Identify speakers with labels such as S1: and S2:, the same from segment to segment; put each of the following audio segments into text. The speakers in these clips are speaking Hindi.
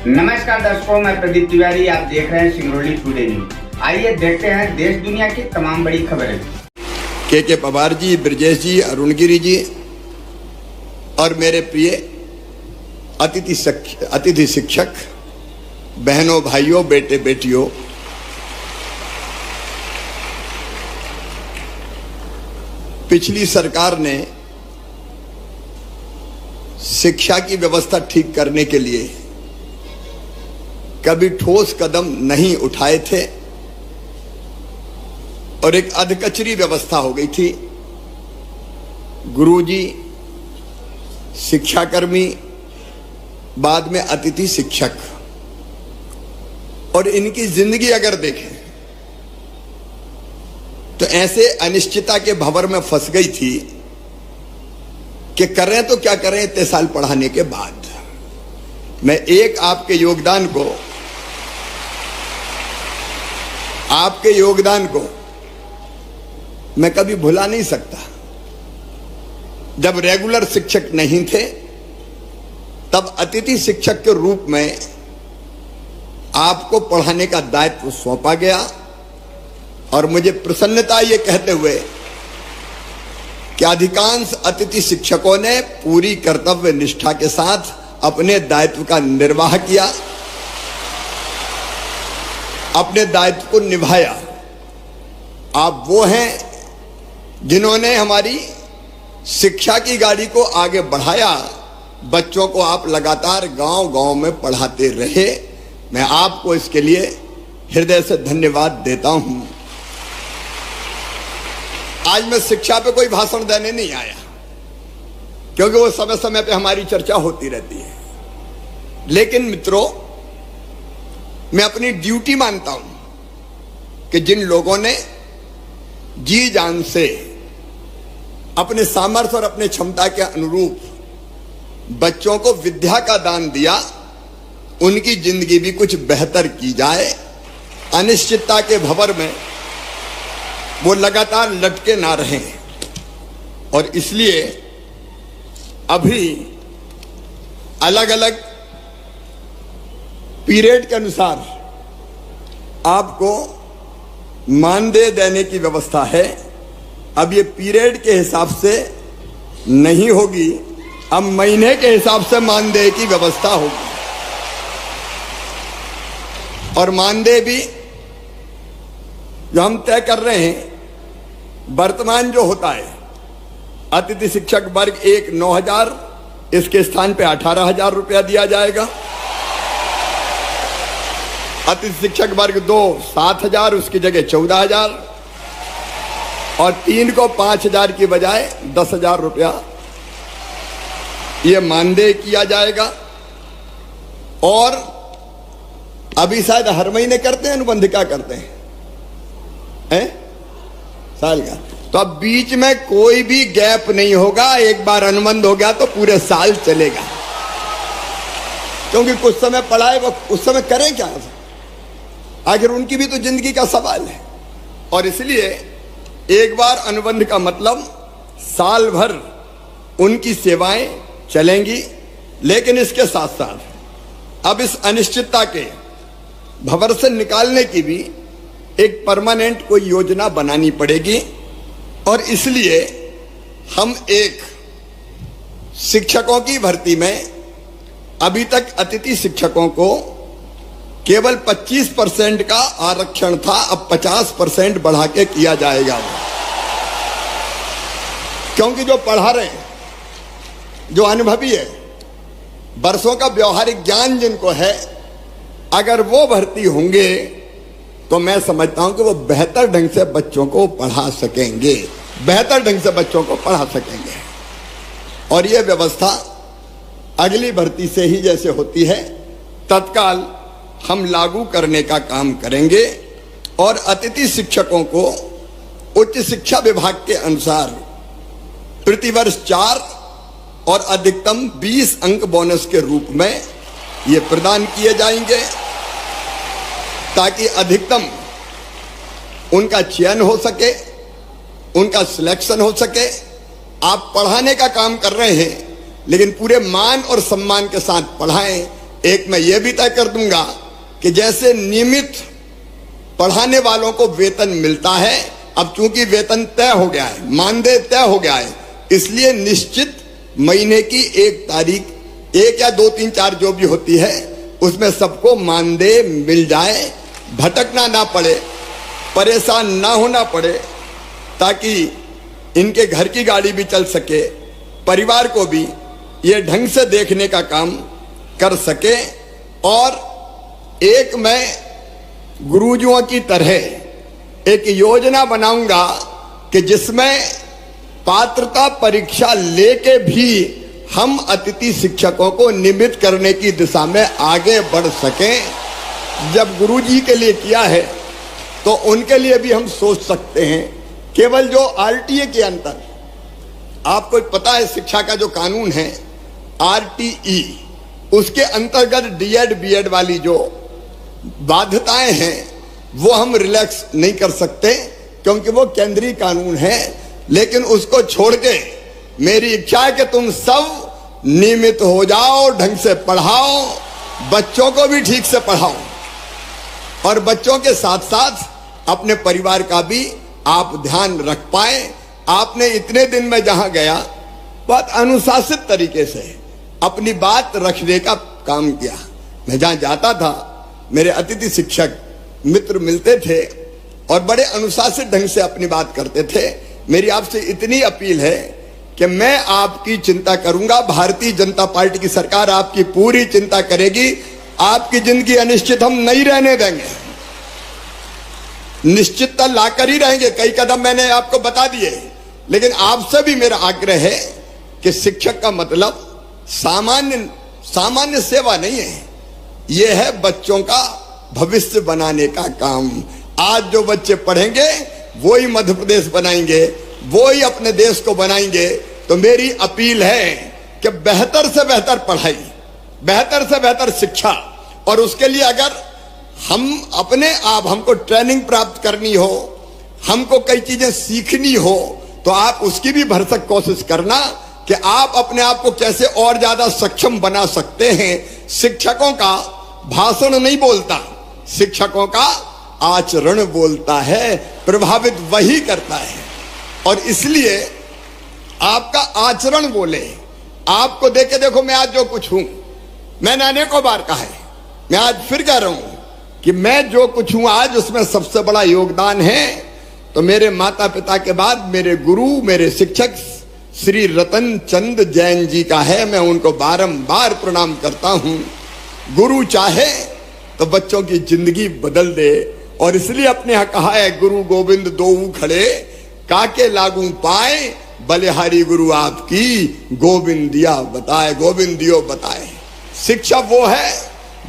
S1: नमस्कार दर्शकों, मैं प्रदीप तिवारी। आप देख रहे हैं सिंगरौली टुडे न्यूज। आइए देखते हैं देश दुनिया की तमाम बड़ी खबरें।
S2: के पवार जी, ब्रजेश जी, अरुणगिरी जी और मेरे प्रिय अतिथि शिक्षक, बहनों, भाइयों, बेटे बेटियों, पिछली सरकार ने शिक्षा की व्यवस्था ठीक करने के लिए कभी ठोस कदम नहीं उठाए थे और एक अधकचरी व्यवस्था हो गई थी। गुरुजी, शिक्षाकर्मी, बाद में अतिथि शिक्षक, और इनकी जिंदगी अगर देखें तो ऐसे अनिश्चितता के भंवर में फंस गई थी कि करें तो क्या करें इतने साल पढ़ाने के बाद। मैं एक आपके योगदान को मैं कभी भुला नहीं सकता। जब रेगुलर शिक्षक नहीं थे तब अतिथि शिक्षक के रूप में आपको पढ़ाने का दायित्व सौंपा गया और मुझे प्रसन्नता ये कहते हुए कि अधिकांश अतिथि शिक्षकों ने पूरी कर्तव्य निष्ठा के साथ अपने दायित्व का निर्वाह किया, अपने दायित्व को निभाया। आप वो हैं जिन्होंने हमारी शिक्षा की गाड़ी को आगे बढ़ाया। बच्चों को आप लगातार गांव-गांव में पढ़ाते रहे। मैं आपको इसके लिए हृदय से धन्यवाद देता हूं। आज मैं शिक्षा पे कोई भाषण देने नहीं आया, क्योंकि वो समय समय पे हमारी चर्चा होती रहती है। लेकिन मित्रों, मैं अपनी ड्यूटी मानता हूं कि जिन लोगों ने जी जान से अपने सामर्थ्य और अपने क्षमता के अनुरूप बच्चों को विद्या का दान दिया, उनकी जिंदगी भी कुछ बेहतर की जाए। अनिश्चितता के भंवर में वो लगातार लटके ना रहें। और इसलिए अभी अलग अलग पीरियड के अनुसार आपको मानदेय देने की व्यवस्था है। अब ये पीरियड के हिसाब से नहीं होगी, अब महीने के हिसाब से मानदेय की व्यवस्था होगी। और मानदेय भी जो हम तय कर रहे हैं, वर्तमान जो होता है, अतिथि शिक्षक वर्ग 1 9,000, इसके स्थान पे 18,000 रुपया दिया जाएगा। अतिथि शिक्षक वर्ग 2 7,000, उसकी जगह 14,000, और 3 को 5,000 की बजाय 10,000 रुपया ये मानदेय किया जाएगा। और अभी शायद हर महीने करते हैं अनुबंध, क्या करते हैं साल का, तो अब बीच में कोई भी गैप नहीं होगा। एक बार अनुबंध हो गया तो पूरे साल चलेगा, क्योंकि कुछ समय पढ़ाए वो उस समय करें क्या, आखिर उनकी भी तो जिंदगी का सवाल है। और इसलिए एक बार अनुबंध का मतलब साल भर उनकी सेवाएं चलेंगी। लेकिन इसके साथ साथ अब इस अनिश्चितता के भंवर से निकालने की भी एक परमानेंट कोई योजना बनानी पड़ेगी। और इसलिए हम एक शिक्षकों की भर्ती में अभी तक अतिथि शिक्षकों को केवल 25% का आरक्षण था, अब 50% बढ़ा के किया जाएगा। क्योंकि जो पढ़ा रहे हैं, जो अनुभवी है, वर्षों का व्यवहारिक ज्ञान जिनको है, अगर वो भर्ती होंगे तो मैं समझता हूं कि वो बेहतर ढंग से बच्चों को पढ़ा सकेंगे, और ये व्यवस्था अगली भर्ती से ही जैसे होती है तत्काल हम लागू करने का काम करेंगे। और अतिथि शिक्षकों को उच्च शिक्षा विभाग के अनुसार प्रतिवर्ष 4 और अधिकतम 20 अंक बोनस के रूप में ये प्रदान किए जाएंगे, ताकि अधिकतम उनका चयन हो सके, उनका सिलेक्शन हो सके। आप पढ़ाने का काम कर रहे हैं, लेकिन पूरे मान और सम्मान के साथ पढ़ाएं, एक मैं ये भी तय कर दूंगा कि जैसे नियमित पढ़ाने वालों को वेतन मिलता है, अब चूंकि वेतन तय हो गया है, मानदेय तय हो गया है, इसलिए निश्चित महीने की 1 तारीख, 1 या 2, 3, 4 जो भी होती है, उसमें सबको मानदेय मिल जाए, भटकना ना पड़े, परेशान ना होना पड़े, ताकि इनके घर की गाड़ी भी चल सके, परिवार को भी ये ढंग से देखने का काम कर सके। और एक मैं गुरुजियों की तरह एक योजना बनाऊंगा कि जिसमें पात्रता परीक्षा लेके भी हम अतिथि शिक्षकों को नियमित करने की दिशा में आगे बढ़ सकें। जब गुरुजी के लिए किया है तो उनके लिए भी हम सोच सकते हैं। केवल जो आरटीए के अंतर, आपको पता है शिक्षा का जो कानून है आरटीई, उसके अंतर्गत डीएड बीएड वाली जो बाध्यताएं हैं वो हम रिलैक्स नहीं कर सकते, क्योंकि वो केंद्रीय कानून है। लेकिन उसको छोड़ के मेरी इच्छा है कि तुम सब नियमित हो जाओ, ढंग से पढ़ाओ, बच्चों को भी ठीक से पढ़ाओ, और बच्चों के साथ साथ अपने परिवार का भी आप ध्यान रख पाए। आपने इतने दिन में जहां गया बहुत अनुशासित तरीके से अपनी बात रखने का काम किया। मैं जहां जाता था मेरे अतिथि शिक्षक मित्र मिलते थे और बड़े अनुशासित ढंग से अपनी बात करते थे। मेरी आपसे इतनी अपील है कि मैं आपकी चिंता करूंगा, भारतीय जनता पार्टी की सरकार आपकी पूरी चिंता करेगी। आपकी जिंदगी अनिश्चित हम नहीं रहने देंगे, निश्चितता लाकर ही रहेंगे। कई कदम मैंने आपको बता दिए, लेकिन आपसे भी मेरा आग्रह है कि शिक्षक का मतलब सामान्य सेवा नहीं है, यह है बच्चों का भविष्य बनाने का काम। आज जो बच्चे पढ़ेंगे वो ही मध्य प्रदेश बनाएंगे, वो ही अपने देश को बनाएंगे। तो मेरी अपील है कि बेहतर से बेहतर पढ़ाई, बेहतर से बेहतर शिक्षा, और उसके लिए अगर हम अपने आप हमको ट्रेनिंग प्राप्त करनी हो, हमको कई चीजें सीखनी हो, तो आप उसकी भी भरसक कोशिश करना कि आप अपने आप को कैसे और ज्यादा सक्षम बना सकते हैं। शिक्षकों का भाषण नहीं बोलता, शिक्षकों का आचरण बोलता है, प्रभावित वही करता है। और इसलिए आपका आचरण बोले। आपको देखे देखो, मैं आज जो कुछ हूं, मैंने अनेकों बार कहा है, मैं आज फिर कह रहा हूं कि मैं जो कुछ हूं आज, उसमें सबसे बड़ा योगदान है तो मेरे माता पिता के बाद मेरे गुरु, मेरे शिक्षक श्री रतन चंद जैन जी का है। मैं उनको बारंबार प्रणाम करता हूं। गुरु चाहे तो बच्चों की जिंदगी बदल दे, और इसलिए अपने यहां कहा है, गुरु गोविंद दोऊ खड़े काके लागू पाए, बलिहारी गुरु आपकी गोविंद दिया बताए, गोविंद दियो बताए। शिक्षा वो है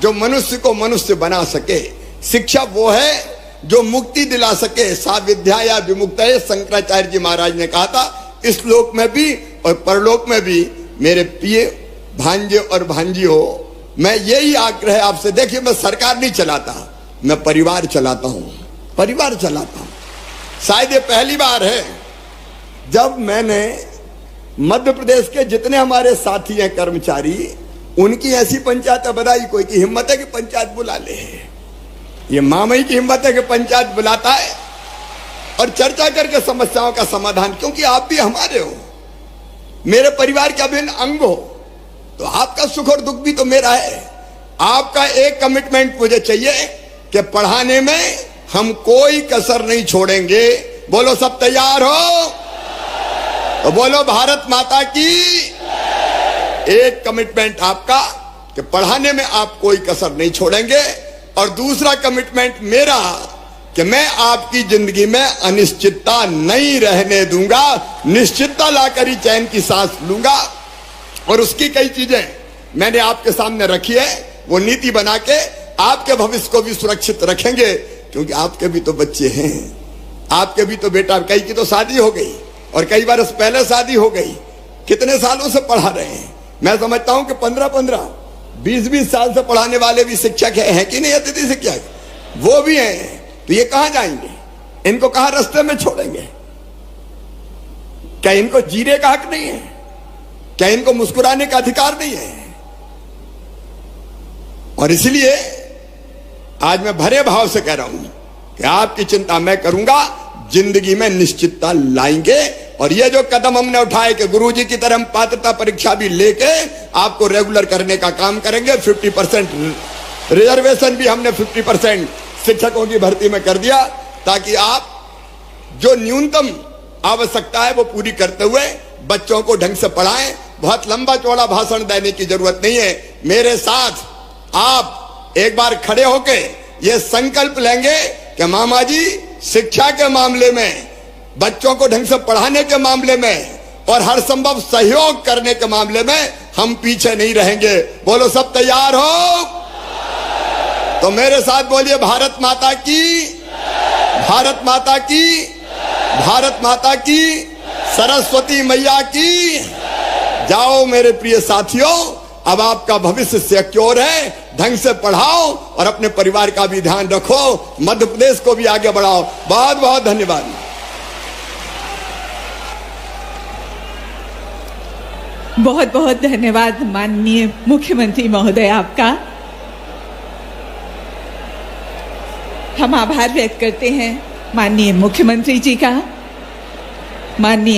S2: जो मनुष्य को मनुष्य बना सके, शिक्षा वो है जो मुक्ति दिला सके। सा विद्या या विमुक्तये, शंकराचार्य जी महाराज ने कहा था। इस लोक में भी और परलोक में भी मेरे प्रिय भांजे और भांजी हो, मैं यही आग्रह आपसे। देखिए, मैं सरकार नहीं चलाता, मैं परिवार चलाता हूं, परिवार चलाता हूं। शायद ये पहली बार है जब मैंने मध्य प्रदेश के जितने हमारे साथी हैं कर्मचारी, उनकी ऐसी पंचायत बनाई। कोई की हिम्मत है कि पंचायत बुला ले, ये मामई की हिम्मत है कि पंचायत बुलाता है और चर्चा करके समस्याओं का समाधान। क्योंकि आप भी हमारे हो, मेरे परिवार के अभिन्न अंग हो, तो आपका सुख और दुख भी तो मेरा है। आपका एक कमिटमेंट मुझे चाहिए कि पढ़ाने में हम कोई कसर नहीं छोड़ेंगे। बोलो, सब तैयार हो तो बोलो भारत माता की। एक कमिटमेंट आपका कि पढ़ाने में आप कोई कसर नहीं छोड़ेंगे, और दूसरा कमिटमेंट मेरा कि मैं आपकी जिंदगी में अनिश्चितता नहीं रहने दूंगा, निश्चितता लाकर ही चैन की सांस लूंगा। और उसकी कई चीजें मैंने आपके सामने रखी है, वो नीति बना के आपके भविष्य को भी सुरक्षित रखेंगे। क्योंकि आपके भी तो बच्चे हैं, आपके भी तो बेटा, कई की तो शादी हो गई और कई बार पहले शादी हो गई। कितने सालों से पढ़ा रहे हैं? मैं समझता हूं कि 15-15, 20-20 साल से पढ़ाने वाले भी शिक्षक हैं कि नहीं? अतिथि शिक्षक वो भी हैं। तो ये कहां जाएंगे? इनको कहां रास्ते में छोड़ेंगे? क्या इनको जीने का हक नहीं है? क्या इनको मुस्कुराने का अधिकार नहीं है? और इसलिए आज मैं भरे भाव से कह रहा हूं कि आपकी चिंता मैं करूंगा, जिंदगी में निश्चितता लाएंगे। और ये जो कदम हमने उठाए कि गुरुजी की तरह हम पात्रता परीक्षा भी लेके आपको रेगुलर करने का काम करेंगे। 50% रिजर्वेशन भी हमने 50% शिक्षकों की भर्ती में कर दिया, ताकि आप जो न्यूनतम आवश्यकता है वो पूरी करते हुए बच्चों को ढंग से पढ़ाएं। बहुत लंबा चौड़ा भाषण देने की जरूरत नहीं है। मेरे साथ आप एक बार खड़े होके ये संकल्प लेंगे कि मामा जी, शिक्षा के मामले में, बच्चों को ढंग से पढ़ाने के मामले में और हर संभव सहयोग करने के मामले में हम पीछे नहीं रहेंगे। बोलो सब तैयार हो? तो मेरे साथ बोलिए, भारत माता की, भारत माता की, भारत माता की, सरस्वती मैया की। जाओ मेरे प्रिय साथियों, अब आपका भविष्य सिक्योर है। ढंग से पढ़ाओ और अपने परिवार का भी ध्यान रखो, मध्य प्रदेश को भी आगे बढ़ाओ। बहुत बहुत धन्यवाद।
S3: बहुत बहुत धन्यवाद माननीय मुख्यमंत्री महोदय आपका। हम आभार व्यक्त करते हैं माननीय मुख्यमंत्री जी का। माननीय